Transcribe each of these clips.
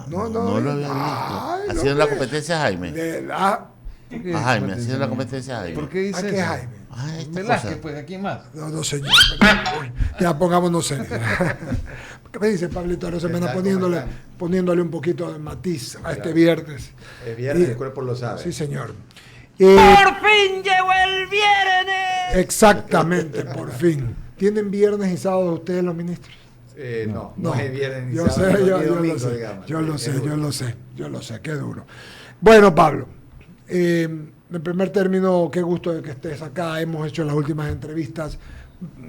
No lo había visto. Haciendo la competencia a Jaime. A Jaime, haciendo la competencia a Jaime. ¿Por qué dice ¿A qué eso? Jaime? Velázquez, pues, ¿a quién más? No, señor. Ya pongámonos serios. ¿Qué me dice Pablito Arosemena poniéndole un poquito de matiz a este viernes? Es viernes, el cuerpo lo sabe. Sí, señor. ¡Por fin llegó el viernes! Exactamente, por fin. ¿Tienen viernes y sábado ustedes los ministros? No es viernes ni yo sábado, sé, ni yo domingo, lo sé, digamos. yo lo sé, qué duro. Bueno, Pablo, en primer término, qué gusto de que estés acá. Hemos hecho las últimas entrevistas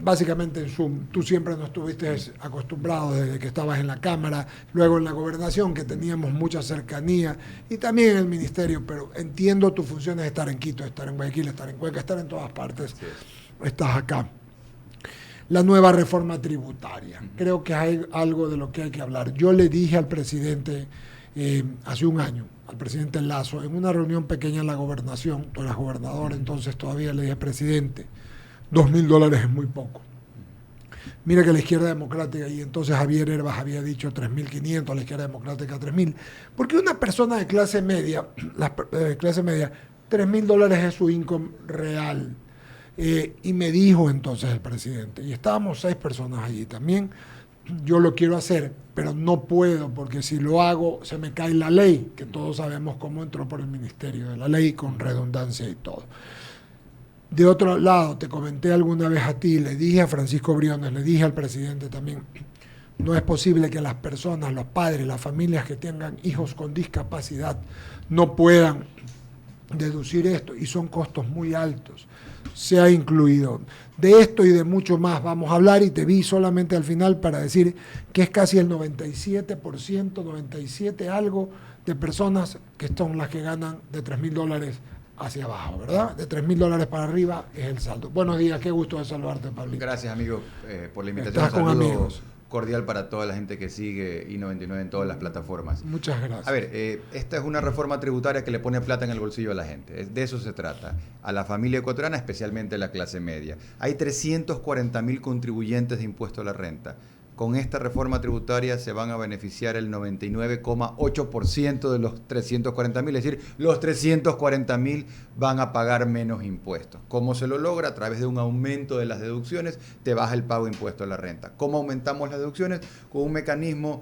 básicamente en Zoom. Tú siempre no estuviste acostumbrado desde que estabas en la Cámara, luego en la Gobernación, que teníamos mucha cercanía, y también en el Ministerio, pero entiendo tu función es estar en Quito, estar en Guayaquil, estar en Cuenca, estar en todas partes. Sí. Estás acá. La nueva reforma tributaria. Creo que hay algo de lo que hay que hablar. Yo le dije al presidente hace un año, al presidente Lasso, en una reunión pequeña en la Gobernación, tú eras gobernador, entonces todavía le dije, presidente, $2,000 es muy poco. Mira que la izquierda democrática, y entonces Javier Herbas había dicho 3.500, la izquierda democrática 3.000, porque una persona de clase media, $3.000 es su income real. Y me dijo entonces el presidente, y estábamos 6 personas allí también, yo lo quiero hacer, pero no puedo, porque si lo hago se me cae la ley, que todos sabemos cómo entró por el Ministerio de la Ley, con redundancia y todo. De otro lado, te comenté alguna vez a ti, le dije a Francisco Briones, le dije al presidente también, no es posible que las personas, los padres, las familias que tengan hijos con discapacidad no puedan deducir esto, y son costos muy altos. Se ha incluido. De esto y de mucho más vamos a hablar, y te vi solamente al final para decir que es casi el 97%, 97 algo de personas que son las que ganan de $3.000 hacia abajo, ¿verdad? De $3.000 para arriba es el saldo. Buenos días, qué gusto de saludarte, Pablito. Gracias, amigo, por la invitación. Estás con amigos. Cordial para toda la gente que sigue I99 en todas las plataformas. Muchas gracias. A ver, esta es una reforma tributaria que le pone plata en el bolsillo a la gente. De eso se trata. A la familia ecuatoriana, especialmente a la clase media. Hay 340.000 contribuyentes de impuesto a la renta. Con esta reforma tributaria se van a beneficiar el 99,8% de los 340.000, es decir, los 340.000 van a pagar menos impuestos. ¿Cómo se lo logra? A través de un aumento de las deducciones, te baja el pago de impuesto a la renta. ¿Cómo aumentamos las deducciones? Con un mecanismo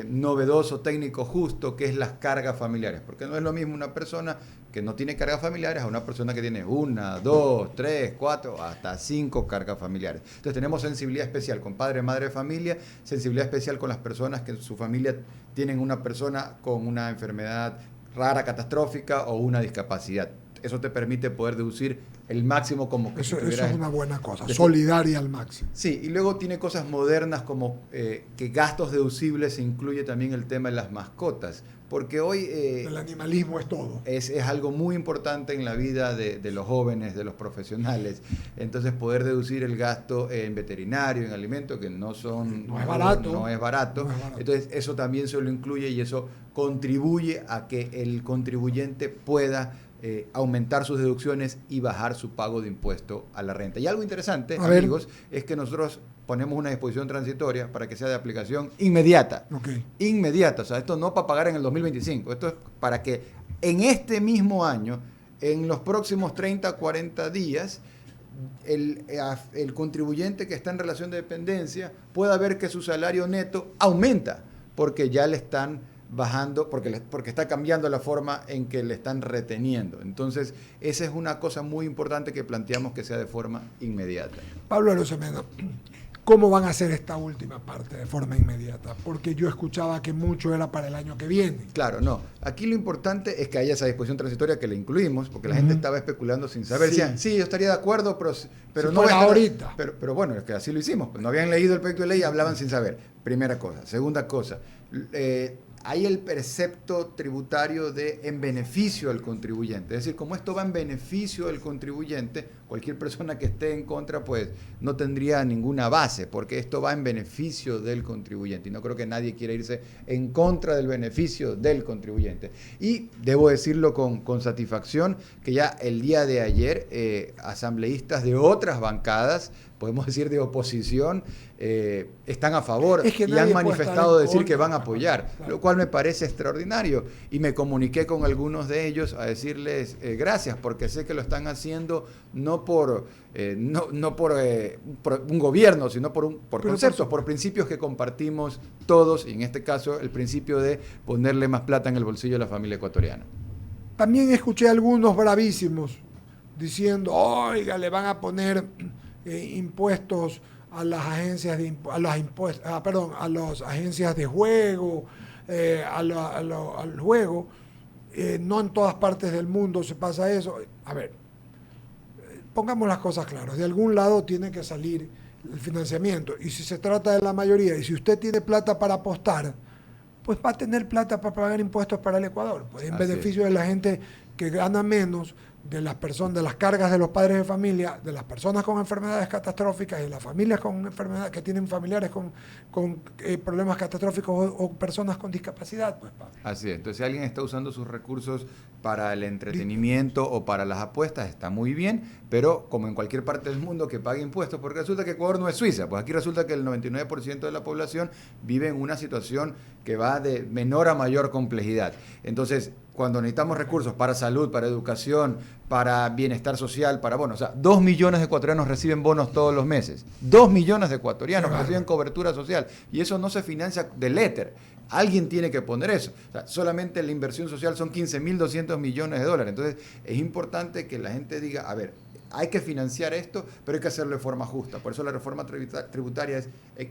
novedoso, técnico, justo, que es las cargas familiares. Porque no es lo mismo una persona que no tiene cargas familiares a una persona que tiene 1, 2, 3, 4, hasta 5 cargas familiares. Entonces tenemos sensibilidad especial con padre, madre, familia, sensibilidad especial con las personas que en su familia tienen una persona con una enfermedad rara, catastrófica o una discapacidad. Eso te permite poder deducir el máximo como que eso, si eso es una buena cosa, solidaria al máximo. Sí, y luego tiene cosas modernas como que gastos deducibles, se incluye también el tema de las mascotas, porque hoy... el animalismo es todo. Es algo muy importante en la vida de los jóvenes, de los profesionales. Entonces poder deducir el gasto en veterinario, en alimentos, que no es barato. No es barato. Entonces eso también se lo incluye y eso contribuye a que el contribuyente pueda aumentar sus deducciones y bajar su pago de impuesto a la renta. Y algo interesante, amigos, es que nosotros ponemos una disposición transitoria para que sea de aplicación inmediata. Okay. Inmediata. O sea, esto no para pagar en el 2025. Esto es para que en este mismo año, en los próximos 30, 40 días, el contribuyente que está en relación de dependencia pueda ver que su salario neto aumenta, porque ya le están bajando, porque está cambiando la forma en que le están reteniendo. Entonces, esa es una cosa muy importante que planteamos que sea de forma inmediata. Pablo Arosemena, ¿cómo van a hacer esta última parte de forma inmediata? Porque yo escuchaba que mucho era para el año que viene. Claro, no. Aquí lo importante es que haya esa disposición transitoria que le incluimos, porque la gente estaba especulando sin saber. Sí. Decían, sí, yo estaría de acuerdo, pero si no ahorita. Pero bueno, es que así lo hicimos. No habían leído el proyecto de ley y hablaban sin saber. Primera cosa. Segunda cosa, hay el precepto tributario en beneficio del contribuyente. Es decir, como esto va en beneficio del contribuyente, cualquier persona que esté en contra pues no tendría ninguna base, porque esto va en beneficio del contribuyente y no creo que nadie quiera irse en contra del beneficio del contribuyente. Y debo decirlo con satisfacción que ya el día de ayer asambleístas de otras bancadas, podemos decir de oposición, están a favor y han manifestado decir que van a apoyar, claro, lo cual me parece extraordinario. Y me comuniqué con algunos de ellos a decirles gracias, porque sé que lo están haciendo no por un gobierno, sino por conceptos, por principios que compartimos todos, y en este caso el principio de ponerle más plata en el bolsillo de la familia ecuatoriana. También escuché a algunos bravísimos diciendo, oiga, le van a poner impuestos a las agencias a las agencias de juego, al juego. No en todas partes del mundo se pasa eso. A ver, pongamos las cosas claras. De algún lado tiene que salir el financiamiento. Y si se trata de la mayoría, y si usted tiene plata para apostar, pues va a tener plata para pagar impuestos para el Ecuador. Pues en beneficio de la gente que gana menos, de las personas, de las cargas de los padres de familia, de las personas con enfermedades catastróficas y de las familias con enfermedades que tienen familiares con problemas catastróficos o personas con discapacidad. Pues, así es. Entonces, si alguien está usando sus recursos para el entretenimiento o para las apuestas, está muy bien, pero como en cualquier parte del mundo que pague impuestos, porque resulta que Ecuador no es Suiza, pues aquí resulta que el 99% de la población vive en una situación que va de menor a mayor complejidad. Entonces, cuando necesitamos recursos para salud, para educación, para bienestar social, 2 millones de ecuatorianos reciben bonos todos los meses. 2 millones de ecuatorianos reciben cobertura social. Y eso no se financia del éter. Alguien tiene que poner eso. O sea, solamente la inversión social son 15.200 millones de dólares. Entonces, es importante que la gente diga, a ver, hay que financiar esto, pero hay que hacerlo de forma justa. Por eso la reforma tributaria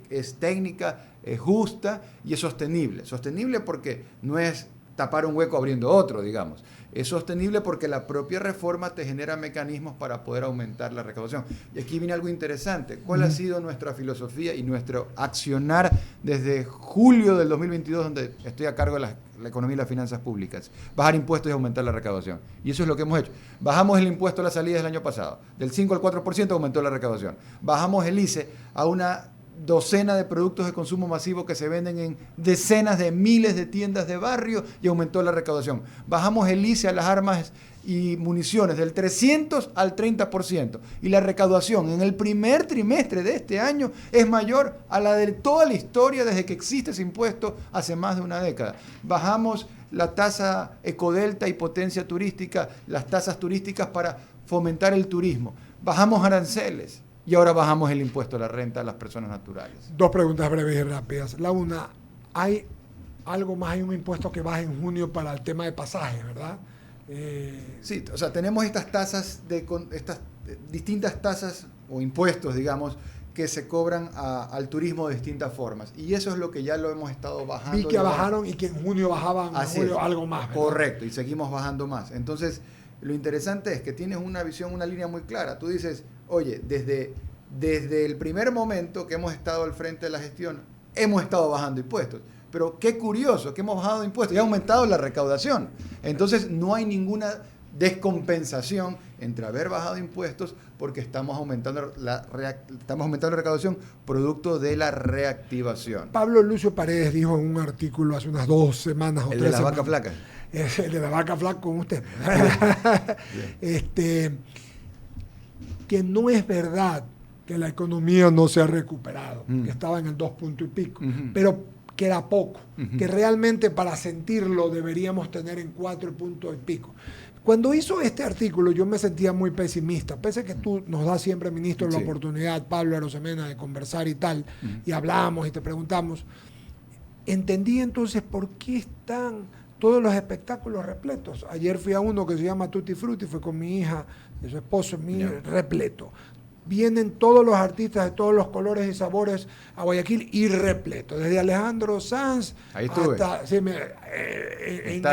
es técnica, es justa y es sostenible. Sostenible porque no es tapar un hueco abriendo otro, digamos. Es sostenible porque la propia reforma te genera mecanismos para poder aumentar la recaudación. Y aquí viene algo interesante. ¿Cuál ha sido nuestra filosofía y nuestro accionar desde julio del 2022, donde estoy a cargo de la economía y las finanzas públicas? Bajar impuestos y aumentar la recaudación. Y eso es lo que hemos hecho. Bajamos el impuesto a las salidas el año pasado. Del 5 al 4% aumentó la recaudación. Bajamos el ICE a una docena de productos de consumo masivo que se venden en decenas de miles de tiendas de barrio y aumentó la recaudación. Bajamos el ICE a las armas y municiones del 300 al 30%. Y la recaudación en el primer trimestre de este año es mayor a la de toda la historia desde que existe ese impuesto hace más de una década. Bajamos la tasa Ecodelta y potencia turística, las tasas turísticas para fomentar el turismo. Bajamos aranceles. Y ahora bajamos el impuesto a la renta a las personas naturales. 2 preguntas breves y rápidas. La una, ¿hay algo más? Hay un impuesto que baja en junio para el tema de pasajes, ¿verdad? Sí, o sea, tenemos estas tasas, estas distintas tasas o impuestos, digamos, que se cobran al turismo de distintas formas. Y eso es lo que ya lo hemos estado bajando. Vi que bajaron y que en junio bajaban algo más, ¿verdad? Correcto, y seguimos bajando más. Entonces, lo interesante es que tienes una visión, una línea muy clara. Tú dices, oye, desde el primer momento que hemos estado al frente de la gestión, hemos estado bajando impuestos. Pero qué curioso que hemos bajado impuestos y ha aumentado la recaudación. Entonces, no hay ninguna descompensación entre haber bajado impuestos porque estamos aumentando la recaudación producto de la reactivación. Pablo Lucio Paredes dijo en un artículo hace unas 2 semanas o 3 semanas. El de la vaca flaca. El de la vaca flaca con usted. Que no es verdad que la economía no se ha recuperado, que estaba en el 2 punto y pico, pero que era poco, que realmente para sentirlo deberíamos tener en 4 puntos y pico. Cuando hizo este artículo yo me sentía muy pesimista, pese a que tú nos das siempre, ministro, la oportunidad, Pablo Arosemena, de conversar y tal, y hablamos y te preguntamos. Entendí entonces por qué están todos los espectáculos repletos. Ayer fui a uno que se llama Tutti Frutti, fue con mi hija, de su esposo, repleto. Vienen todos los artistas de todos los colores y sabores a Guayaquil y repleto. Desde Alejandro Sanz hasta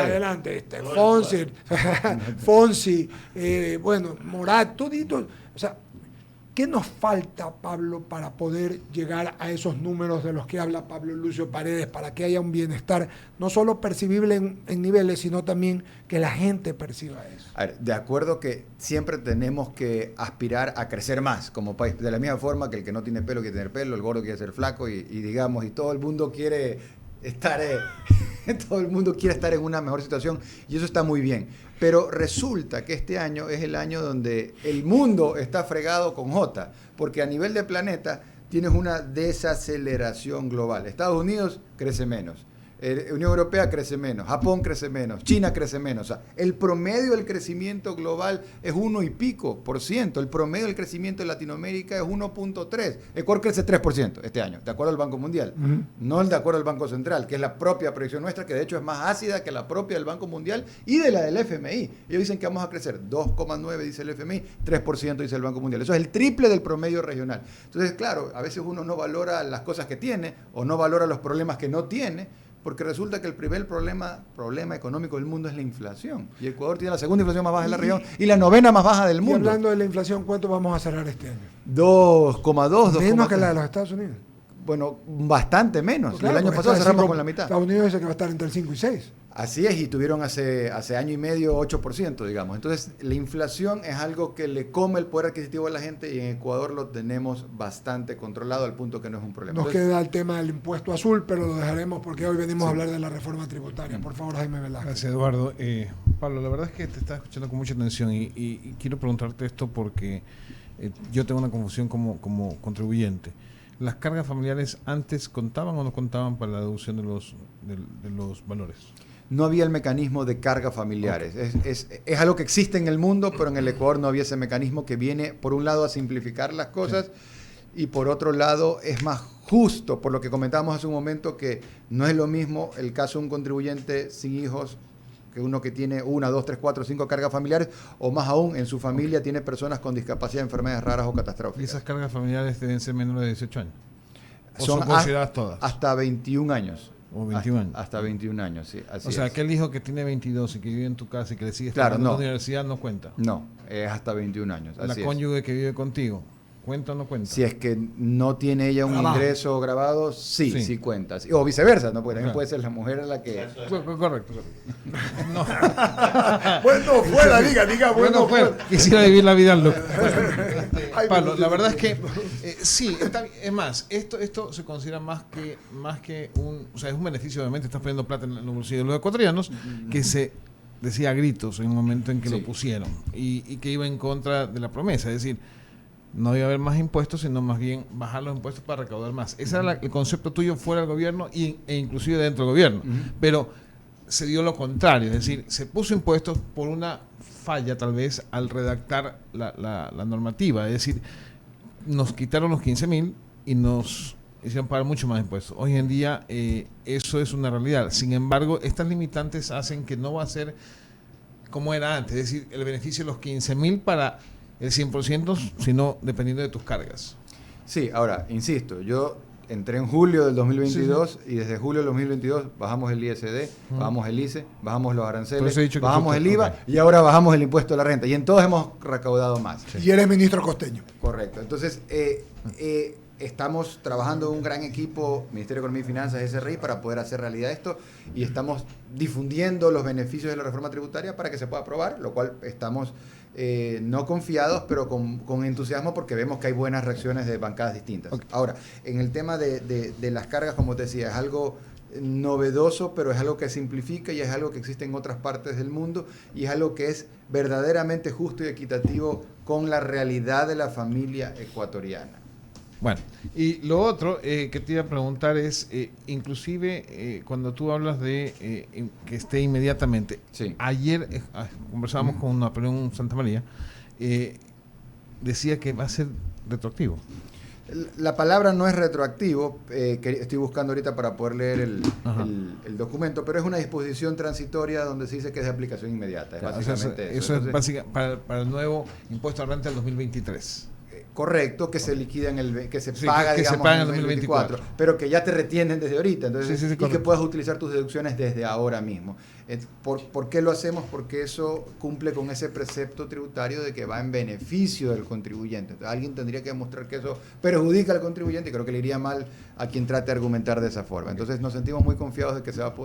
adelante, Fonsi, bueno, Morat, todito. O sea, ¿Qué nos falta, Pablo, para poder llegar a esos números de los que habla Pablo Lucio Paredes, para que haya un bienestar no solo percibible en niveles, sino también que la gente perciba eso? A ver, de acuerdo que siempre tenemos que aspirar a crecer más como país, de la misma forma que el que no tiene pelo quiere tener pelo, el gordo quiere ser flaco y digamos, y todo el mundo quiere estar todo el mundo quiere estar en una mejor situación y eso está muy bien. Pero resulta que este año es el año donde el mundo está fregado con J, porque a nivel de planeta tienes una desaceleración global. Estados Unidos crece menos, Unión Europea crece menos, Japón crece menos, China crece menos. O sea, el promedio del crecimiento global es 1 y pico %. El promedio del crecimiento de Latinoamérica es 1.3. Ecuador crece 3% este año, de acuerdo al Banco Mundial. No el de acuerdo al Banco Central, que es la propia proyección nuestra, que de hecho es más ácida que la propia del Banco Mundial y de la del FMI. Ellos dicen que vamos a crecer 2,9, dice el FMI, 3% dice el Banco Mundial. Eso es el triple del promedio regional. Entonces, claro, a veces uno no valora las cosas que tiene o no valora los problemas que no tiene, porque resulta que el primer problema económico del mundo es la inflación. Y Ecuador tiene la segunda inflación más baja de la región y la novena más baja del mundo. Y hablando de la inflación, ¿cuánto vamos a cerrar este año? 2,2, 2,3. Menos que la de los Estados Unidos. Bueno, bastante menos. Pues claro, el año pasado cerramos con la mitad. Estados Unidos dice que va a estar entre el 5 y 6. Así es, y tuvieron hace año y medio 8%, digamos. Entonces, la inflación es algo que le come el poder adquisitivo a la gente y en Ecuador lo tenemos bastante controlado al punto que no es un problema. Nos queda el tema del impuesto azul, pero lo dejaremos porque hoy venimos a hablar de la reforma tributaria. Por favor, Jaime Velázquez. Gracias, Eduardo. Pablo, la verdad es que te estaba escuchando con mucha atención y quiero preguntarte esto porque yo tengo una confusión como contribuyente. ¿Las cargas familiares antes contaban o no contaban para la deducción de los valores? No había el mecanismo de cargas familiares. Okay. Es algo que existe en el mundo, pero en el Ecuador no había ese mecanismo que viene, por un lado, a simplificar las cosas y por otro lado, es más justo, por lo que comentábamos hace un momento, que no es lo mismo el caso de un contribuyente sin hijos que uno que tiene 1, 2, 3, 4, 5 cargas familiares, o más aún, en su familia tiene personas con discapacidad, enfermedades raras o catastróficas. ¿Y esas cargas familiares deben ser menores de 18 años? ¿O son consideradas todas? Hasta 21 años. O 21 años. Hasta 21 años, sí. Así o sea, es. aquel hijo que tiene 22 y que vive en tu casa y que le sigue claro, estudiando en la universidad no cuenta. No, es hasta 21 años. La cónyuge que vive contigo, ¿cuenta o no cuenta? Si es que no tiene ella un ingreso grabado, sí cuenta. O viceversa, ¿no? Porque también puede ser la mujer la que... Correcto. No. Bueno, fuera, diga, bueno, fuera. Quisiera vivir la vida loca. Pablo, la verdad es que sí, es más, esto se considera más que un, o sea, es un beneficio, obviamente, estás poniendo plata en los bolsillos de los ecuatorianos, que se decía a gritos en un momento en que lo pusieron y que iba en contra de la promesa, es decir, no iba a haber más impuestos, sino más bien bajar los impuestos para recaudar más. Ese era el concepto tuyo fuera del gobierno e inclusive dentro del gobierno. Pero se dio lo contrario, es decir, se puso impuestos por una falla tal vez al redactar la normativa. Es decir, nos quitaron los 15.000 y nos hicieron pagar mucho más impuestos. Hoy en día eso es una realidad. Sin embargo, estas limitantes hacen que no va a ser como era antes. Es decir, el beneficio de los 15.000 para el 100%, sino dependiendo de tus cargas. Sí, ahora, insisto, yo entré en julio del 2022 y desde julio del 2022 bajamos el ISD, bajamos el ICE, bajamos los aranceles, bajamos el IVA y ahora bajamos el impuesto a la renta. Y en todos hemos recaudado más. Sí. Y eres ministro costeño. Correcto. Entonces, estamos trabajando en un gran equipo, Ministerio de Economía y Finanzas, SRI, para poder hacer realidad esto y estamos difundiendo los beneficios de la reforma tributaria para que se pueda aprobar, lo cual estamos no confiados, pero con entusiasmo porque vemos que hay buenas reacciones de bancadas distintas. Okay. Ahora, en el tema de las cargas, como te decía, es algo novedoso, pero es algo que simplifica y es algo que existe en otras partes del mundo y es algo que es verdaderamente justo y equitativo con la realidad de la familia ecuatoriana. Bueno, y lo otro que te iba a preguntar es, inclusive cuando tú hablas de que esté inmediatamente, ayer conversábamos con Napoleón Santamaría, decía que va a ser retroactivo. La palabra no es retroactivo, que estoy buscando ahorita para poder leer el documento, pero es una disposición transitoria donde se dice que es de aplicación inmediata. Es básicamente eso es básicamente para el nuevo impuesto a renta del 2023. Correcto, que se liquida que se paga, que digamos, se paga en el 2024, pero que ya te retienen desde ahorita, entonces, y que puedas utilizar tus deducciones desde ahora mismo. ¿Por qué lo hacemos? Porque eso cumple con ese precepto tributario de que va en beneficio del contribuyente. Entonces, alguien tendría que demostrar que eso perjudica al contribuyente, y creo que le iría mal a quien trate de argumentar de esa forma. Entonces nos sentimos muy confiados de que se va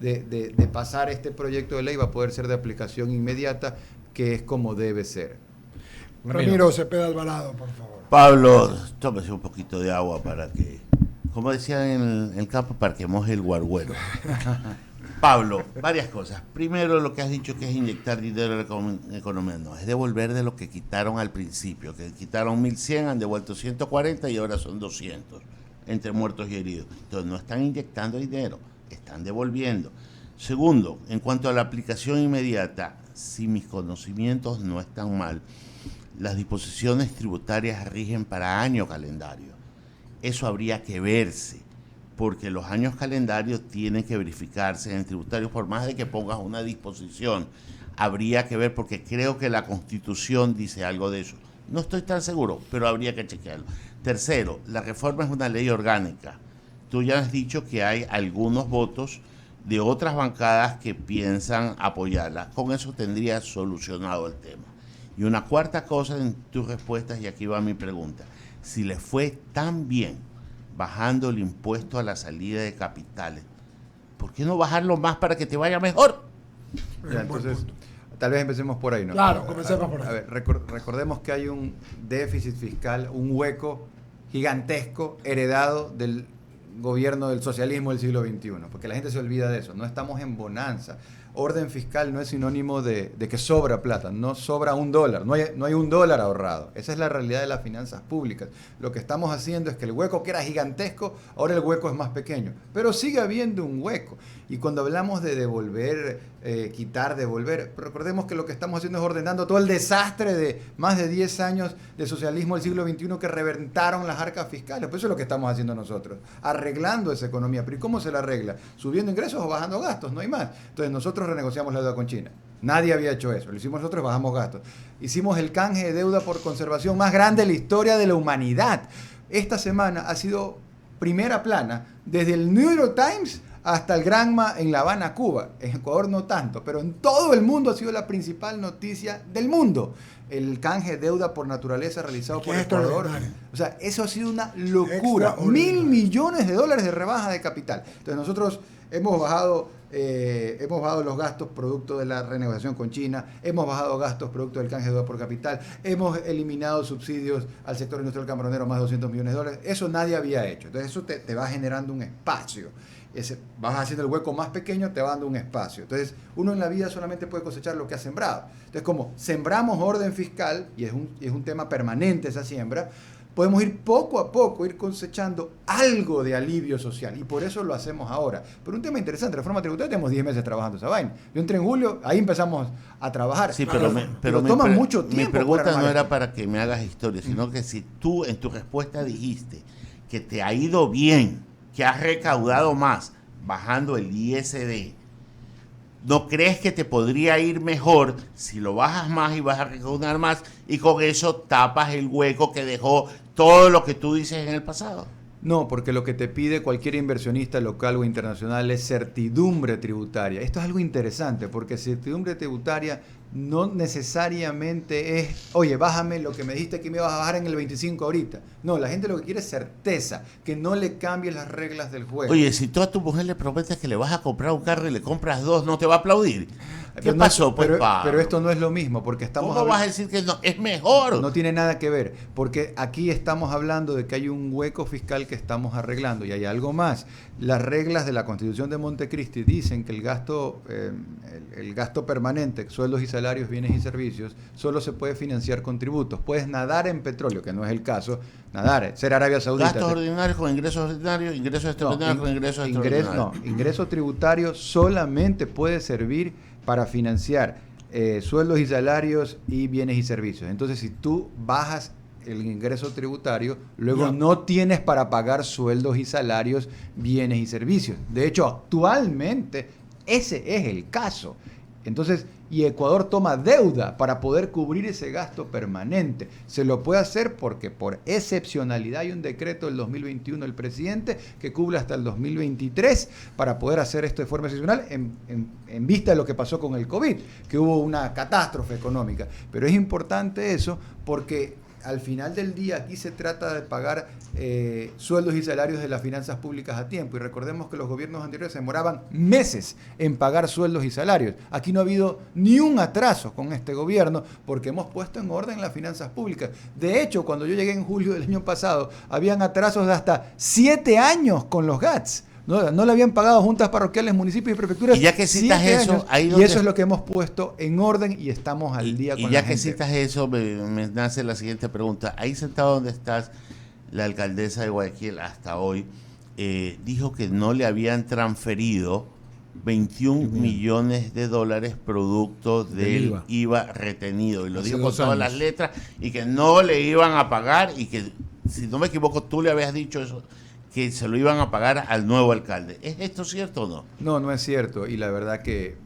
de pasar este proyecto de ley, va a poder ser de aplicación inmediata, que es como debe ser. Ramiro Cepeda Alvarado, por favor. Pablo, tómese un poquito de agua para que, como decían en el campo, para que moje el guarguero. Pablo, varias cosas. Primero, lo que has dicho que es inyectar dinero en la economía. No, es devolver de lo que quitaron al principio, que quitaron 1.100, han devuelto 140 y ahora son 200, entre muertos y heridos. Entonces, no están inyectando dinero, están devolviendo. Segundo, en cuanto a la aplicación inmediata, si mis conocimientos no están mal, las disposiciones tributarias rigen para año calendario. Eso habría que verse, porque los años calendarios tienen que verificarse en el tributario, por más de que pongas una disposición. Habría que ver, porque creo que la Constitución dice algo de eso. No estoy tan seguro, pero habría que chequearlo. Tercero, la reforma es una ley orgánica. Tú ya has dicho que hay algunos votos de otras bancadas que piensan apoyarla. Con eso tendría solucionado el tema. Y una cuarta cosa en tus respuestas, y aquí va mi pregunta. Si les fue tan bien bajando el impuesto a la salida de capitales, ¿por qué no bajarlo más para que te vaya mejor? Ya, entonces, tal vez empecemos por ahí, ¿no? Claro, comencemos por ahí. A ver, recordemos que hay un déficit fiscal, un hueco gigantesco heredado del gobierno del socialismo del siglo XXI, porque la gente se olvida de eso. No estamos en bonanza. Orden fiscal no es sinónimo de que sobra plata, no sobra $1, no hay $1 ahorrado. Esa es la realidad de las finanzas públicas. Lo que estamos haciendo es que el hueco que era gigantesco, ahora el hueco es más pequeño, pero sigue habiendo un hueco. Y cuando hablamos de devolver, quitar, devolver, recordemos que lo que estamos haciendo es ordenando todo el desastre de más de 10 años de socialismo del siglo XXI que reventaron las arcas fiscales. Pues eso es lo que estamos haciendo nosotros, arreglando esa economía. Pero ¿y cómo se la arregla? ¿Subiendo ingresos o bajando gastos? No hay más. Entonces nosotros renegociamos la deuda con China. Nadie había hecho eso. Lo hicimos nosotros, bajamos gastos. Hicimos el canje de deuda por conservación más grande de la historia de la humanidad. Esta semana ha sido primera plana desde el New York Times hasta el Granma en La Habana, Cuba. En Ecuador no tanto, pero en todo el mundo ha sido la principal noticia del mundo. El canje de deuda por naturaleza realizado por Ecuador. O sea, eso ha sido una locura. $1.000 millones de rebaja de capital. Entonces nosotros hemos bajado los gastos producto de la renegociación con China, hemos bajado gastos producto del canje de deuda por capital, hemos eliminado subsidios al sector industrial camaronero más de $200 millones. Eso nadie había hecho. Entonces eso te va generando un espacio. Vas haciendo el hueco más pequeño, te va dando un espacio. Entonces, uno en la vida solamente puede cosechar lo que ha sembrado. Entonces, como sembramos orden fiscal, y es un tema permanente esa siembra, podemos ir poco a poco, ir cosechando algo de alivio social. Y por eso lo hacemos ahora. Pero un tema interesante, reforma tributaria, tenemos 10 meses trabajando esa vaina. Yo entré en julio, ahí empezamos a trabajar. Sí, pero toma mucho tiempo. Mi pregunta no era para que me hagas historia, sino que si tú en tu respuesta dijiste que te ha ido bien, que has recaudado más bajando el ISD, ¿no crees que te podría ir mejor si lo bajas más y vas a recaudar más y con eso tapas el hueco que dejó todo lo que tú dices en el pasado? No, porque lo que te pide cualquier inversionista local o internacional es certidumbre tributaria. Esto es algo interesante, porque certidumbre tributaria no necesariamente es, oye, bájame lo que me dijiste que me ibas a bajar en el 25 ahorita. No, la gente lo que quiere es certeza, que no le cambies las reglas del juego. Oye, si tú a tu mujer le prometes que le vas a comprar un carro y le compras dos, ¿no te va a aplaudir? ¿Qué pasó, pues, pero esto no es lo mismo, porque estamos... ¿Cómo vas a decir que no? Es mejor. No tiene nada que ver, porque aquí estamos hablando de que hay un hueco fiscal que estamos arreglando, y hay algo más. Las reglas de la Constitución de Montecristi dicen que el gasto permanente, sueldos y salarios, bienes y servicios, solo se puede financiar con tributos. Puedes nadar en petróleo, que no es el caso, ser Arabia Saudita. Gastos ordinarios con ingresos ordinarios, ingresos extraordinarios con ingresos extraordinarios. Ingreso tributario solamente puede servir para financiar sueldos y salarios y bienes y servicios. Entonces, si tú bajas el ingreso tributario, luego no tienes para pagar sueldos y salarios, bienes y servicios. De hecho, actualmente ese es el caso. Entonces, y Ecuador toma deuda para poder cubrir ese gasto permanente. Se lo puede hacer porque por excepcionalidad hay un decreto del 2021 del presidente que cubre hasta el 2023 para poder hacer esto de forma excepcional en vista de lo que pasó con el COVID, que hubo una catástrofe económica. Pero es importante eso porque al final del día aquí se trata de pagar sueldos y salarios de las finanzas públicas a tiempo. Y recordemos que los gobiernos anteriores se demoraban meses en pagar sueldos y salarios. Aquí no ha habido ni un atraso con este gobierno porque hemos puesto en orden las finanzas públicas. De hecho, cuando yo llegué en julio del año pasado, habían atrasos de hasta 7 años con los GATS. No le habían pagado juntas parroquiales, municipios y prefecturas. Y ya que citas eso, y eso es lo que hemos puesto en orden y estamos al día con la gente. Y ya que citas eso, me nace la siguiente pregunta. Ahí sentado donde estás, la alcaldesa de Guayaquil hasta hoy dijo que no le habían transferido 21 millones de dólares producto del IVA retenido. Y lo dijo con todas las letras y que no le iban a pagar y que, si no me equivoco, tú le habías dicho eso, que se lo iban a pagar al nuevo alcalde. ¿Es esto cierto o no? No, no es cierto. Y la verdad que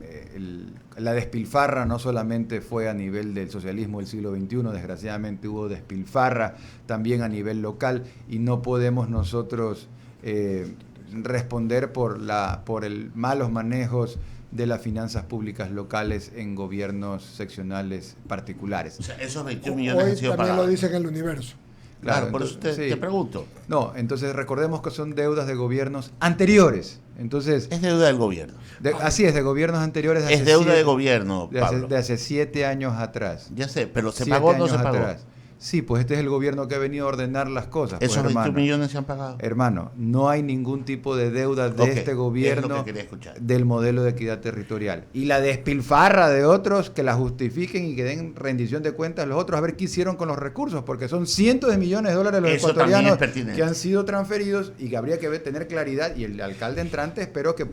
la despilfarra no solamente fue a nivel del socialismo del siglo XXI, desgraciadamente hubo despilfarra también a nivel local y no podemos nosotros responder por el malos manejos de las finanzas públicas locales en gobiernos seccionales particulares. O sea, esos 21 millones han sido también pagados. Lo dicen en el Universo. Claro, por eso te pregunto. No, entonces recordemos que son deudas de gobiernos anteriores. Entonces es deuda del gobierno. Así es, de gobiernos anteriores. Es deuda de gobierno, Pablo. De hace 7 años atrás. Ya sé, pero ¿se pagó o no se pagó? Atrás. Sí, pues este es el gobierno que ha venido a ordenar las cosas. ¿Esos pues, 21 millones se han pagado? Hermano, no hay ningún tipo de deuda de este gobierno del modelo de equidad territorial. Y la despilfarra de otros que la justifiquen y que den rendición de cuentas los otros a ver qué hicieron con los recursos, porque son cientos de millones de dólares los ecuatorianos que han sido transferidos y que habría que tener claridad. Y el alcalde entrante espero que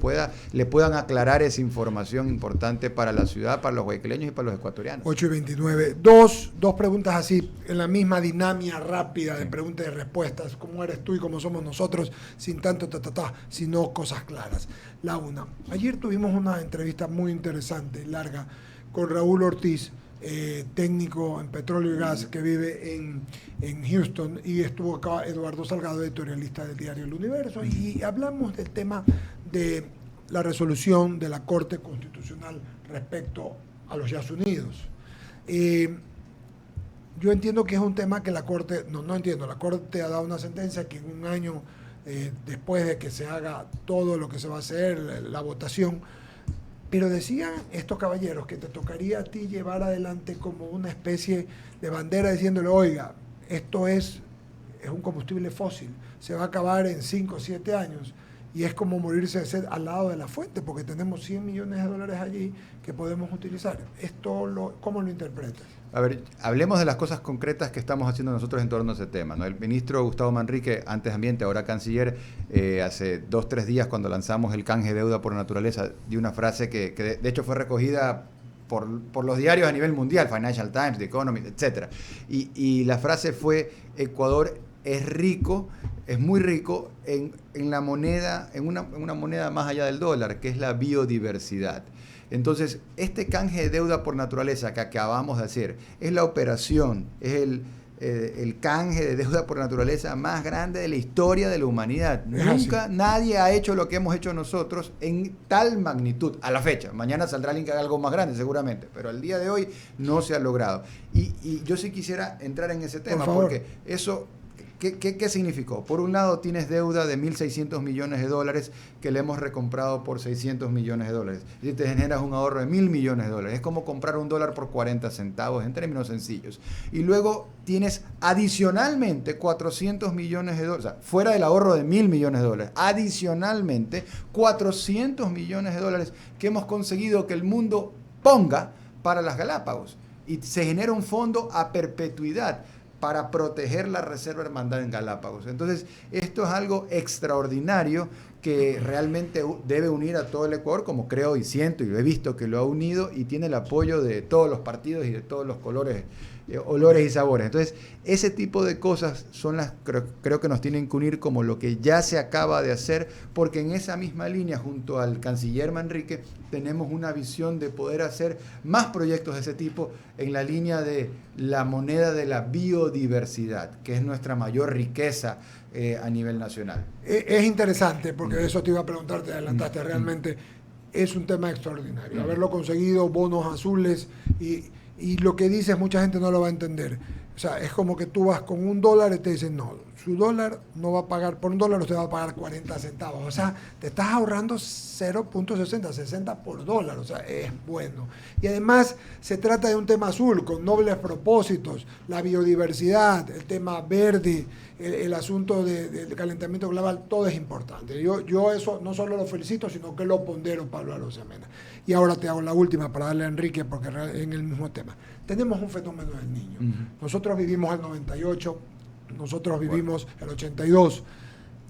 le puedan aclarar esa información importante para la ciudad, para los guayaquileños y para los ecuatorianos. 8:29. Dos preguntas así, en la misma dinámica rápida de preguntas y respuestas, como eres tú y como somos nosotros, sin tanto sino cosas claras. La una, ayer tuvimos una entrevista muy interesante, larga, con Raúl Ortiz, técnico en petróleo y gas que vive en Houston, y estuvo acá Eduardo Salgado, editorialista del diario El Universo, y hablamos del tema de la resolución de la Corte Constitucional respecto a los Estados Unidos. Yo entiendo que es un tema que la Corte, la Corte ha dado una sentencia que en un año después de que se haga todo lo que se va a hacer, la votación, pero decían estos caballeros que te tocaría a ti llevar adelante como una especie de bandera diciéndole, oiga, esto es un combustible fósil, se va a acabar en 5 o 7 años, y es como morirse de sed al lado de la fuente, porque tenemos 100 millones de dólares allí que podemos utilizar. ¿Cómo lo interpretas? A ver, hablemos de las cosas concretas que estamos haciendo nosotros en torno a ese tema, ¿no? El ministro Gustavo Manrique, antes Ambiente, ahora Canciller, hace 2-3 días cuando lanzamos el canje de deuda por naturaleza, dio una frase que de hecho fue recogida por los diarios a nivel mundial, Financial Times, The Economist, etc. Y la frase fue, Ecuador es rico, es muy rico en la moneda, en una moneda más allá del dólar, que es la biodiversidad. Entonces, este canje de deuda por naturaleza que acabamos de hacer es la operación, es el canje de deuda por naturaleza más grande de la historia de la humanidad. Nunca nadie ha hecho lo que hemos hecho nosotros en tal magnitud, a la fecha. Mañana saldrá alguien que haga algo más grande seguramente, pero al día de hoy no se ha logrado. Y yo sí quisiera entrar en ese tema, porque eso... ¿Qué significó? Por un lado tienes deuda de 1.600 millones de dólares que le hemos recomprado por 600 millones de dólares. Y te generas un ahorro de 1.000 millones de dólares. Es como comprar un dólar por 40 centavos en términos sencillos. Y luego tienes adicionalmente 400 millones de dólares, o sea, fuera del ahorro de 1.000 millones de dólares, adicionalmente 400 millones de dólares que hemos conseguido que el mundo ponga para las Galápagos. Y se genera un fondo a perpetuidad para proteger la reserva hermandad en Galápagos. Entonces, esto es algo extraordinario que realmente debe unir a todo el Ecuador, como creo y siento y lo he visto que lo ha unido, y tiene el apoyo de todos los partidos y de todos los colores, olores y sabores. Entonces, ese tipo de cosas son las creo que nos tienen que unir como lo que ya se acaba de hacer, porque en esa misma línea, junto al canciller Manrique, tenemos una visión de poder hacer más proyectos de ese tipo en la línea de la moneda de la biodiversidad, que es nuestra mayor riqueza a nivel nacional. Es interesante, porque eso te iba a preguntar, te adelantaste, realmente es un tema extraordinario. Haberlo conseguido, bonos azules, y lo que dices mucha gente no lo va a entender. O sea, es como que tú vas con $1 y te dicen, no, su dólar no va a pagar, por $1 usted va a pagar 40 centavos. O sea, te estás ahorrando 0.60, 60 por dólar. O sea, es bueno. Y además se trata de un tema azul, con nobles propósitos, la biodiversidad, el tema verde, el asunto del calentamiento global, todo es importante. Yo eso no solo lo felicito, sino que lo pondero, Pablo Arosemena. Y ahora te hago la última para darle a Enrique, porque en el mismo tema. Tenemos un fenómeno del niño. Nosotros vivimos el 98, nosotros vivimos el 82.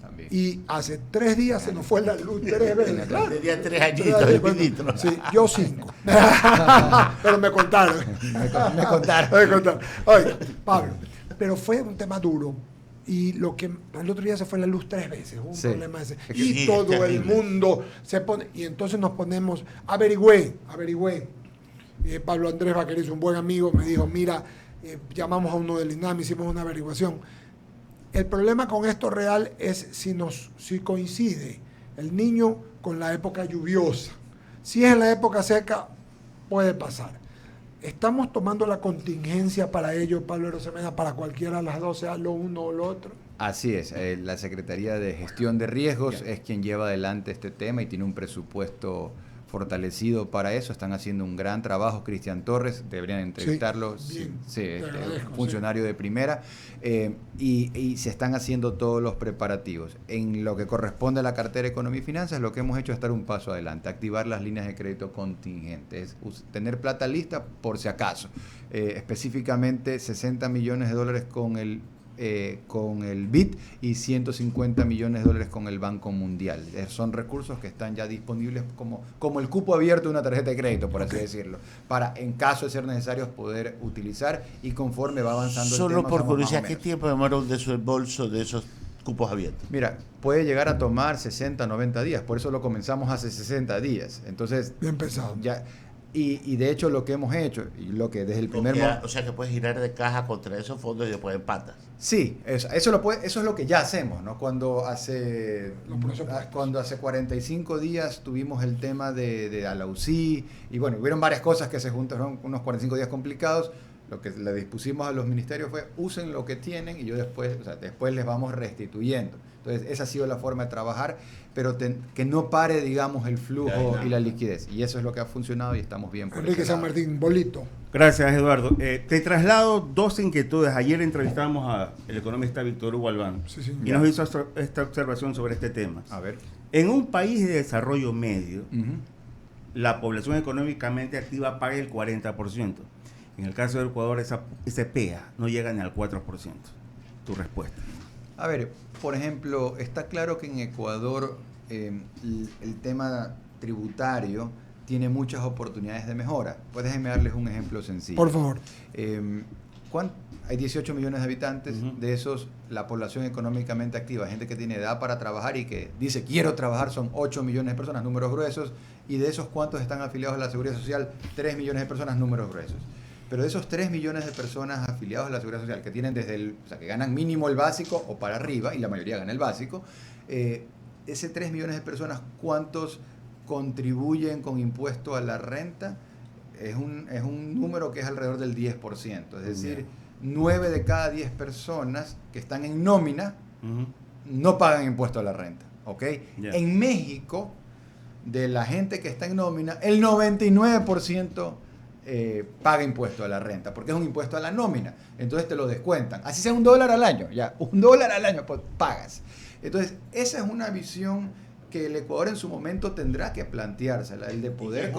También. Y hace 3 días se nos fue la luz 3 veces. Claro. Tenía 3 añitos de ministro. Sí, yo 5. Pero me contaron. Me contaron. Me contaron. Oye, Pablo, pero fue un tema duro. Y lo que el otro día se fue la luz 3 veces, un problema ese. Y Sí, todo el mundo se pone, y entonces nos ponemos, averigüé. Pablo Andrés Vaquerizo, un buen amigo, me dijo, mira, llamamos a uno del INAM, hicimos una averiguación. El problema con esto real es si coincide el niño con la época lluviosa. Si es en la época seca, puede pasar. ¿Estamos tomando la contingencia para ello, Pablo Arosemena, para cualquiera de las dos, sea lo uno o lo otro? Así es, la Secretaría de Gestión de Riesgos es quien lleva adelante este tema y tiene un presupuesto fortalecido para eso. Están haciendo un gran trabajo. Cristian Torres, deberían entrevistarlo, funcionario de primera, y se están haciendo todos los preparativos. En lo que corresponde a la cartera de Economía y Finanzas, lo que hemos hecho es dar un paso adelante, activar las líneas de crédito contingentes, tener plata lista por si acaso, específicamente $60 millones con el BID y $150 millones con el Banco Mundial. Son recursos que están ya disponibles como el cupo abierto de una tarjeta de crédito, por así decirlo, para, en caso de ser necesarios, poder utilizar, y conforme va avanzando Solo el tema. por curiosidad, ¿qué tiempo demora un desembolso de esos cupos abiertos? Mira, puede llegar a tomar 60, 90 días, por eso lo comenzamos hace 60 días. Entonces, Bien pesado. Ya, y de hecho lo que hemos hecho, y lo que desde el primer momento... O sea que puedes girar de caja contra esos fondos y después empatas. Sí, eso es lo que ya hacemos, ¿no? Cuando hace 45 días tuvimos el tema de Alausí, y bueno, hubieron varias cosas que se juntaron, unos 45 días complicados. Lo que le dispusimos a los ministerios fue, usen lo que tienen y después les vamos restituyendo. Entonces, esa ha sido la forma de trabajar, pero que no pare, digamos, el flujo y la liquidez. Y eso es lo que ha funcionado y estamos bien por Enrique ese San lado. Martín, bolito. Gracias, Eduardo. Te traslado 2 inquietudes. Ayer entrevistamos al economista Víctor Hugo Albán y nos hizo esta observación sobre este tema. A ver. En un país de desarrollo medio, la población económicamente activa paga el 40%. En el caso del Ecuador, ese PEA no llega ni al 4%. Tu respuesta. A ver, por ejemplo, está claro que en Ecuador el tema tributario tiene muchas oportunidades de mejora. Pues déjenme darles un ejemplo sencillo. Por favor. Hay 18 millones de habitantes, de esos la población económicamente activa, gente que tiene edad para trabajar y que dice quiero trabajar, son 8 millones de personas, números gruesos, y de esos ¿cuántos están afiliados a la Seguridad Social? 3 millones de personas, números gruesos. Pero de esos 3 millones de personas afiliados a la Seguridad Social, que tienen que ganan mínimo el básico o para arriba, y la mayoría gana el básico, ese 3 millones de personas, ¿cuántos contribuyen con impuesto a la renta? Es un número que es alrededor del 10%, es decir, 9 de cada 10 personas que están en nómina no pagan impuesto a la renta, ¿ok? En México, de la gente que está en nómina, el 99% paga impuesto a la renta, porque es un impuesto a la nómina, entonces te lo descuentan, así sea $1 al año, ya, $1 al año pues pagas. Entonces, esa es una visión que el Ecuador en su momento tendrá que planteársela, el de poder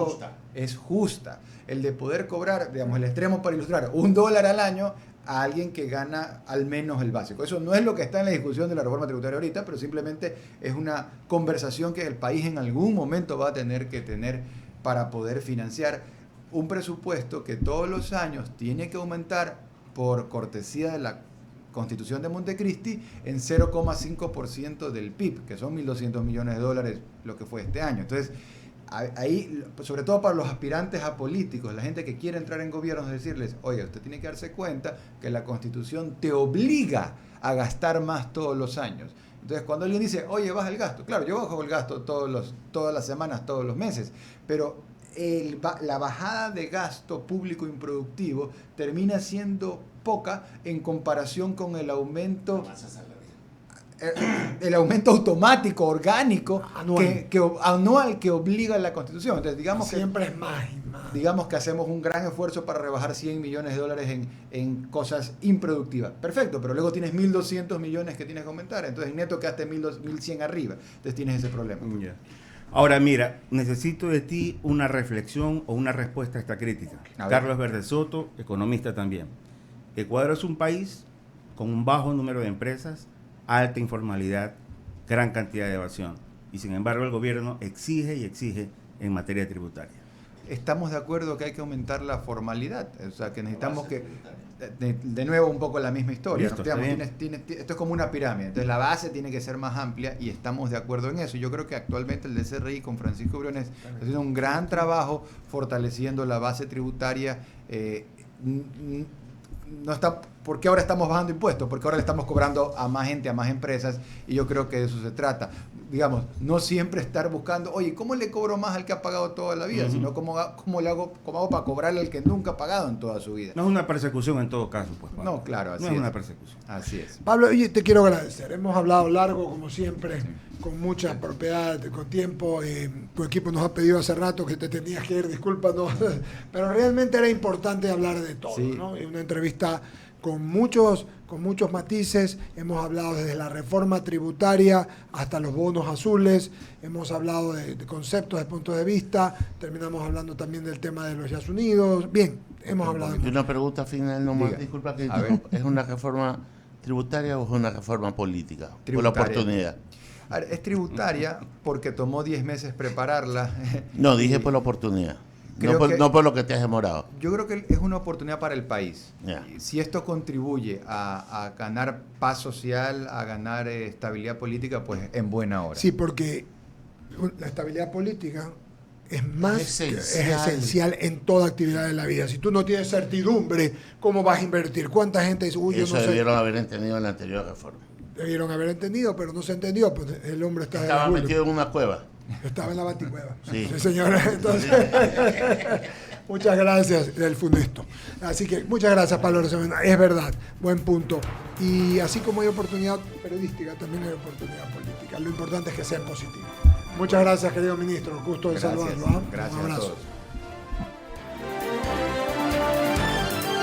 es justa, el de poder cobrar, digamos, el extremo para ilustrar, $1 al año a alguien que gana al menos el básico. Eso no es lo que está en la discusión de la reforma tributaria ahorita, pero simplemente es una conversación que el país en algún momento va a tener que tener para poder financiar un presupuesto que todos los años tiene que aumentar por cortesía de la Constitución de Montecristi en 0,5% del PIB, que son $1.200 millones lo que fue este año. Entonces, ahí, sobre todo para los aspirantes a políticos, la gente que quiere entrar en gobierno, es decirles, oye, usted tiene que darse cuenta que la Constitución te obliga a gastar más todos los años. Entonces, cuando alguien dice, oye, baja el gasto, claro, yo bajo el gasto todas las semanas, todos los meses, pero la bajada de gasto público improductivo termina siendo poca en comparación con el aumento automático, orgánico, anual que obliga la Constitución. Entonces, digamos siempre es más y más. Digamos que hacemos un gran esfuerzo para rebajar $100 millones en cosas improductivas. Perfecto, pero luego tienes 1.200 millones que tienes que aumentar. Entonces, neto quedaste 1.100 arriba. Entonces, tienes ese problema. Yeah. Ahora, mira, necesito de ti una reflexión o una respuesta a esta crítica. Carlos Verde Soto, economista también. Ecuador es un país con un bajo número de empresas, alta informalidad, gran cantidad de evasión. Y sin embargo el gobierno exige y exige en materia tributaria. Estamos de acuerdo que hay que aumentar la formalidad. O sea, que necesitamos que... De nuevo un poco la misma historia. Listo, ¿no? Esto es como una pirámide. Entonces la base tiene que ser más amplia y estamos de acuerdo en eso. Yo creo que actualmente el DCRI con Francisco Briones está haciendo un gran trabajo fortaleciendo la base tributaria. No está, ¿por qué ahora estamos bajando impuestos? Porque ahora le estamos cobrando a más gente, a más empresas, y yo creo que de eso se trata. Digamos, no siempre estar buscando, oye, ¿cómo le cobro más al que ha pagado toda la vida? Sino cómo hago para cobrarle al que nunca ha pagado en toda su vida. No es una persecución en todo caso, pues, Pablo. No, claro, así no es una persecución. Así es. Pablo, oye, te quiero agradecer. Hemos hablado largo, como siempre, con mucha propiedad, con tiempo. Tu equipo nos ha pedido hace rato que te tenías que ir, discúlpanos, pero realmente era importante hablar de todo, Sí. ¿no? Una entrevista con muchos matices. Hemos hablado desde la reforma tributaria hasta los bonos azules, hemos hablado de conceptos, de puntos de vista, terminamos hablando también del tema de los Estados Unidos. Bien, hemos hablado de Y una pregunta final nomás, Diga. disculpa, que A ver. ¿es una reforma tributaria o es una reforma política? Por la Tributaria. oportunidad. A ver, es tributaria porque tomó 10 meses prepararla. No, dije por la oportunidad. Creo No por lo que te has demorado. Yo creo que es una oportunidad para el país. Ya. Si esto contribuye a ganar paz social, a ganar estabilidad política, pues en buena hora. Sí, porque la estabilidad política es esencial en toda actividad de la vida. Si tú no tienes certidumbre, ¿cómo vas a invertir? ¿Cuánta gente dice, uy, yo Eso no sé? debieron haber entendido en la anterior reforma. Debieron haber entendido, pero no se entendió, pues el hombre está Estaba de orgullo. metido en una cueva. Estaba en la baticueva. Sí. Señora. Entonces, muchas gracias del funesto. Así que muchas gracias, Pablo Rosemena. Es verdad, buen punto. Y así como hay oportunidad periodística, también hay oportunidad política. Lo importante es que sea positivo. Muchas gracias, querido ministro. Gusto de Gracias. saludarlo. ¿Ah? Gracias Un a abrazo. todos.